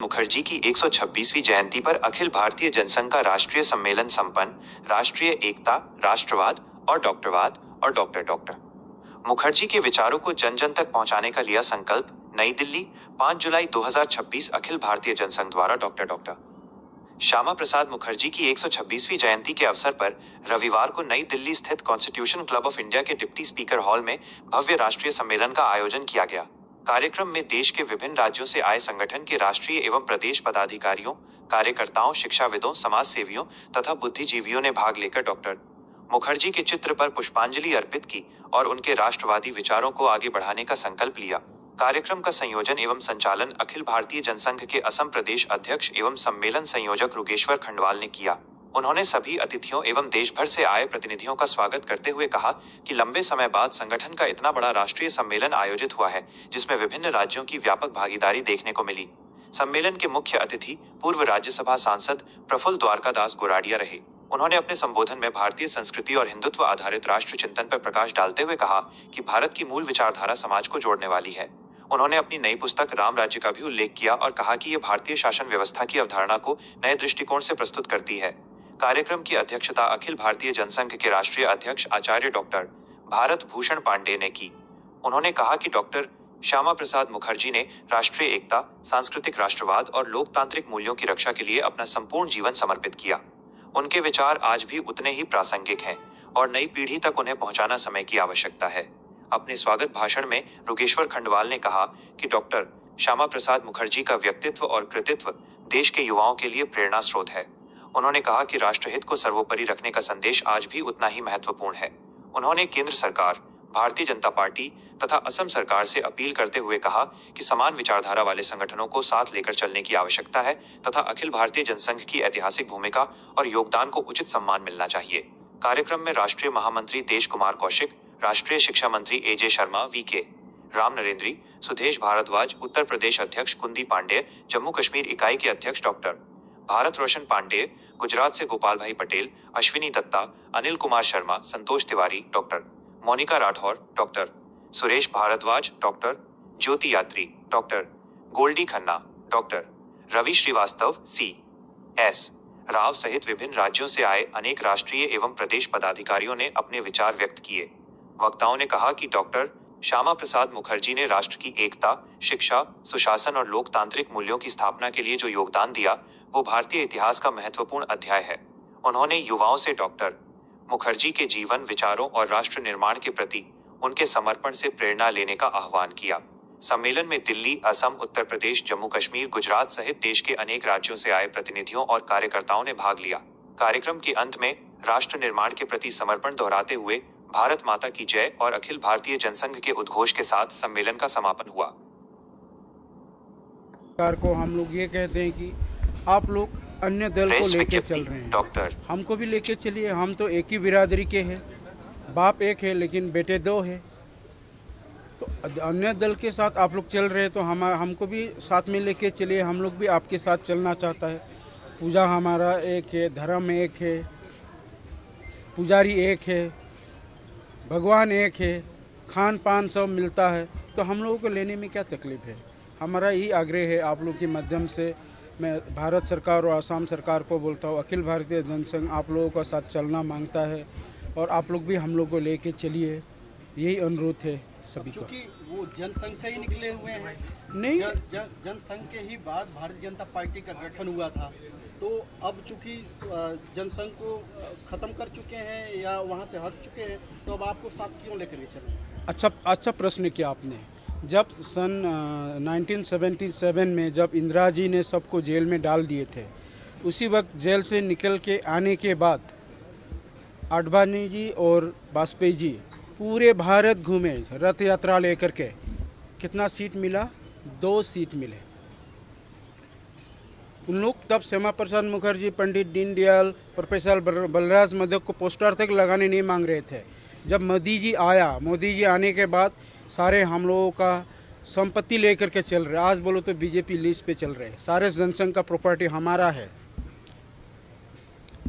मुखर्जी की 126वीं जयंती पर अखिल भारतीय जनसंघ का राष्ट्रीय सम्मेलन संपन्न। राष्ट्रीय एकता, राष्ट्रवाद और डॉक्टर मुखर्जी के विचारों को जन जन तक पहुंचाने का लिया संकल्प। नई दिल्ली, 5 जुलाई 2026। अखिल भारतीय जनसंघ द्वारा डॉक्टर श्यामा प्रसाद मुखर्जी की 126वीं जयंती के अवसर पर रविवार को नई दिल्ली स्थित कॉन्स्टिट्यूशन क्लब ऑफ इंडिया के डिप्टी स्पीकर हॉल में भव्य राष्ट्रीय सम्मेलन का आयोजन किया गया। कार्यक्रम में देश के विभिन्न राज्यों से आए संगठन के राष्ट्रीय एवं प्रदेश पदाधिकारियों, कार्यकर्ताओं, शिक्षाविदों, समाज सेवियों तथा बुद्धिजीवियों ने भाग लेकर डॉक्टर मुखर्जी के चित्र पर पुष्पांजलि अर्पित की और उनके राष्ट्रवादी विचारों को आगे बढ़ाने का संकल्प लिया। कार्यक्रम का संयोजन एवं संचालन अखिल भारतीय जनसंघ के असम प्रदेश अध्यक्ष एवं सम्मेलन संयोजक रुगेश्वर खंडवाल ने किया। उन्होंने सभी अतिथियों एवं देश भर से आए प्रतिनिधियों का स्वागत करते हुए कहा कि लंबे समय बाद संगठन का इतना बड़ा राष्ट्रीय सम्मेलन आयोजित हुआ है, जिसमें विभिन्न राज्यों की व्यापक भागीदारी देखने को मिली। सम्मेलन के मुख्य अतिथि पूर्व राज्यसभा सांसद प्रफुल्ल द्वारकादास गोराडिया रहे। उन्होंने अपने संबोधन में भारतीय संस्कृति और हिंदुत्व आधारित राष्ट्र चिंतन पर प्रकाश डालते हुए कहा कि भारत की मूल विचारधारा समाज को जोड़ने वाली है। उन्होंने अपनी नई पुस्तक राम राज्य का भी उल्लेख किया और कहा कि यह भारतीय शासन व्यवस्था की अवधारणा को नए दृष्टिकोण से प्रस्तुत करती है। कार्यक्रम की अध्यक्षता अखिल भारतीय जनसंघ के राष्ट्रीय अध्यक्ष आचार्य डॉक्टर भारत भूषण पांडे ने की। उन्होंने कहा कि डॉक्टर श्यामा प्रसाद मुखर्जी ने राष्ट्रीय एकता, सांस्कृतिक राष्ट्रवाद और लोकतांत्रिक मूल्यों की रक्षा के लिए अपना संपूर्ण जीवन समर्पित किया। उनके विचार आज भी उतने ही प्रासंगिक हैं और नई पीढ़ी तक उन्हें पहुंचाना समय की आवश्यकता है। अपने स्वागत भाषण में रुगेश्वर खंडवाल ने कहा कि डॉक्टर श्यामा प्रसाद मुखर्जी का व्यक्तित्व और कृतित्व देश के युवाओं के लिए प्रेरणा स्रोत है। उन्होंने कहा कि राष्ट्रहित को सर्वोपरि रखने का संदेश आज भी उतना ही महत्वपूर्ण है। उन्होंने केंद्र सरकार, भारतीय जनता पार्टी तथा असम सरकार से अपील करते हुए कहा कि समान विचारधारा वाले संगठनों को साथ लेकर चलने की आवश्यकता है तथा अखिल भारतीय जनसंघ की ऐतिहासिक भूमिका और योगदान को उचित सम्मान मिलना चाहिए। कार्यक्रम में राष्ट्रीय महामंत्री देश कुमार कौशिक, राष्ट्रीय शिक्षा मंत्री एजे शर्मा, वीके राम नरेंद्री, सुदेश भारद्वाज, उत्तर प्रदेश अध्यक्ष कुंदी पांडेय, जम्मू कश्मीर इकाई के अध्यक्ष डॉक्टर भारत रोशन पांडेय, गुजरात से Gopal Bhai Patel, Ashwini Dutta, Anil Kumar Sharma, Santosh Tiwari, doctor Monika Rathore, doctor Suresh Bharadwaj, doctor Jyoti Yatri, doctor Goldie Khanna, doctor Ravi Srivastava, CS. Rao सहित विभिन्न राज्यों से आए अनेक राष्ट्रीय एवं प्रदेश पदाधिकारियों ने अपने विचार व्यक्त किए। वक्ताओं ने कहा कि डॉक्टर श्यामा प्रसाद मुखर्जी ने राष्ट्र की एकता, शिक्षा, सुशासन और लोकतांत्रिक मूल्यों की स्थापना के लिए जो योगदान दिया, वो भारतीय इतिहास का महत्वपूर्ण अध्याय है। उन्होंने युवाओं से डॉक्टर मुखर्जी के जीवन, विचारों और राष्ट्र निर्माण के प्रति उनके समर्पण से प्रेरणा लेने का आह्वान किया। सम्मेलन में दिल्ली, असम, उत्तर प्रदेश, जम्मू कश्मीर, गुजरात सहित देश के अनेक राज्यों से आए प्रतिनिधियों और कार्यकर्ताओं ने भाग लिया। कार्यक्रम के अंत में राष्ट्र निर्माण के प्रति समर्पण दोहराते हुए भारत माता की जय और अखिल भारतीय जनसंघ के उद्घोष के साथ सम्मेलन का समापन हुआ। सरकार को हम लोग ये कहते हैं कि आप लोग अन्य दल को लेके चल रहे हैं, डॉक्टर हमको भी लेके चलिए। हम तो एक ही बिरादरी के हैं, बाप एक है लेकिन बेटे दो है। तो अन्य दल के साथ आप लोग चल रहे हैं तो हमको भी साथ में लेके चलिए। हम लोग भी आपके साथ चलना चाहता है। पूजा हमारा एक है, धर्म एक है, पुजारी एक है, भगवान एक है, खान पान सब मिलता है, तो हम लोगों को लेने में क्या तकलीफ है। हमारा यही आग्रह है आप लोग के माध्यम से। मैं भारत सरकार और असम सरकार को बोलता हूँ, अखिल भारतीय जनसंघ आप लोगों का साथ चलना मांगता है और आप लोग भी हम लोग को लेके चलिए, यही अनुरोध है सभी का। क्योंकि वो जनसंघ से ही निकले हुए हैं, नहीं जनसंघ के ही बाद भारतीय जनता पार्टी का गठन हुआ था, तो अब चूंकि जनसंघ को खत्म कर चुके हैं या वहाँ से हट चुके हैं, तो अब आपको साथ क्यों लेकर चले? अच्छा प्रश्न किया आपने। जब सन 1977 में जब इंदिरा जी ने सबको जेल में डाल दिए थे, उसी वक्त जेल से निकल के आने के बाद आडवाणी जी और वाजपेयी जी पूरे भारत घूमे रथ यात्रा लेकर के। कितना सीट मिला? 2 सीट मिले। उन लोग तब श्यामा प्रसाद मुखर्जी, पंडित दीनदयाल, प्रोफेसर बलराज मधोक को पोस्टर तक लगाने नहीं मांग रहे थे। जब मोदी जी आने के बाद सारे हम लोगों का संपत्ति लेकर के चल रहे। आज बोलो तो बीजेपी लिस्ट पे चल रहे। सारे जनसंघ का प्रॉपर्टी हमारा है।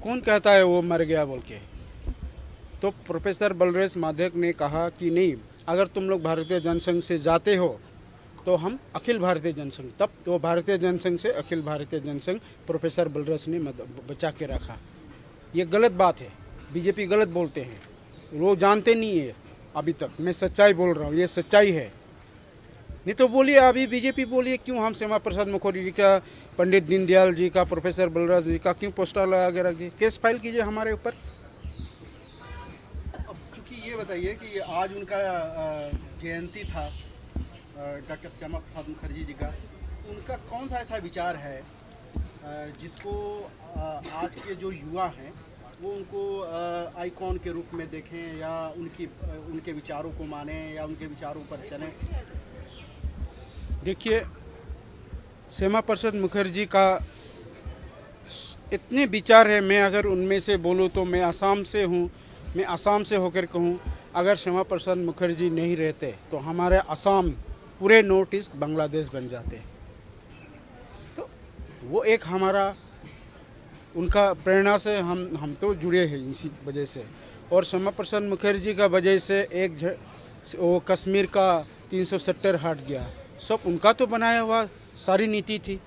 कौन कहता है वो मर गया बोल के? तो प्रोफेसर बलराज माधव ने कहा कि नहीं, अगर तुम लोग भारतीय जनसंघ से जाते हो तो हम अखिल भारतीय जनसंघ, तब तो भारतीय जनसंघ से अखिल भारतीय जनसंघ प्रोफेसर बलराज ने बचा के रखा। ये गलत बात है, बीजेपी गलत बोलते हैं, वो जानते नहीं है अभी तक। मैं सच्चाई बोल रहा हूँ, ये सच्चाई है। नहीं तो बोलिए, अभी बीजेपी बोलिए क्यों हम श्यामा प्रसाद मुखर्जी जी का, पंडित दीनदयाल जी का, प्रोफेसर बलराज जी का क्यों पोस्टर लगा के रखिए, केस फाइल कीजिए हमारे ऊपर। अब चूंकि ये बताइए कि आज उनका जयंती था, डॉक्टर श्यामा प्रसाद मुखर्जी जी का, उनका कौन सा ऐसा विचार है जिसको आज के जो युवा हैं वो उनको आइकॉन के रूप में देखें, या उनके विचारों को मानें, या उनके विचारों पर चलें? देखिए, श्यामा प्रसाद मुखर्जी का इतने विचार है, मैं अगर उनमें से बोलूँ तो मैं आसाम से हूँ, मैं आसाम से होकर कहूँ, अगर श्यामा प्रसाद मुखर्जी नहीं रहते तो हमारे आसाम पूरे नॉर्थ ईस्ट बांग्लादेश बन जाते। तो वो एक हमारा, उनका प्रेरणा से हम तो जुड़े हैं इसी वजह से। और श्यामा प्रसाद मुखर्जी का वजह से वो कश्मीर का 370 हट गया, सब उनका तो बनाया हुआ सारी नीति थी।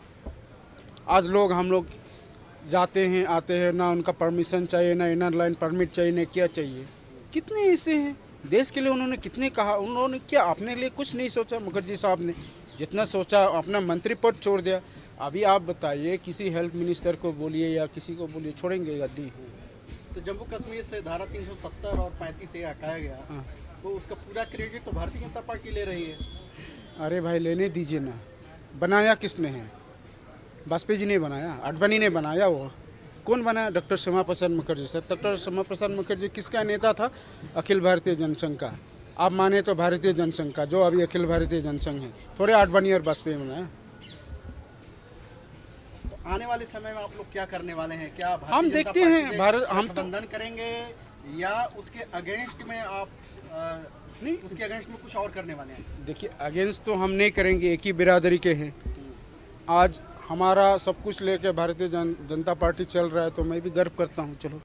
आज हम लोग जाते हैं आते हैं, ना उनका परमिशन चाहिए, ना इनर लाइन परमिट चाहिए, ना क्या चाहिए। कितने ऐसे हैं, देश के लिए उन्होंने कितने कहा, उन्होंने क्या अपने लिए कुछ नहीं सोचा। मुखर्जी साहब ने जितना सोचा, अपना मंत्री पद छोड़ दिया। अभी आप बताइए, किसी हेल्थ मिनिस्टर को बोलिए या किसी को बोलिए, छोड़ेंगे गद्दी? तो जम्मू कश्मीर से धारा 370 और 35 से हटाया गया, हाँ। तो उसका पूरा क्रेडिट तो भारतीय जनता पार्टी ले रही है। अरे भाई, लेने दीजिए ना, बनाया किसने है? वाजपेयी जी ने बनाया, आडवाणी ने बनाया, वो कौन बनाया? Doctor Shyama Prasad Mukherjee sir. Doctor Shyama Prasad Mukherjee किसका नेता था? अखिल भारतीय जनसंघ का। आप माने तो भारतीय जनसंघ का, जो अभी अखिल भारतीय जनसंघ है, थोड़े आडवाणी और वाजपेयी बनाया। तो आने वाले समय में आप लोग क्या करने वाले हैं? क्या हम देखते हैं भारत, हम तो गठबंधन करेंगे या उसके अगेंस्ट में आप नहीं, उसके अगेंस्ट में कुछ और करने वाले हैं? देखिए, अगेंस्ट तो हम नहीं करेंगे, एक ही बिरादरी के हैं। आज हमारा सब कुछ लेके भारतीय जनता पार्टी चल रहा है, तो मैं भी गर्व करता हूँ। चलो।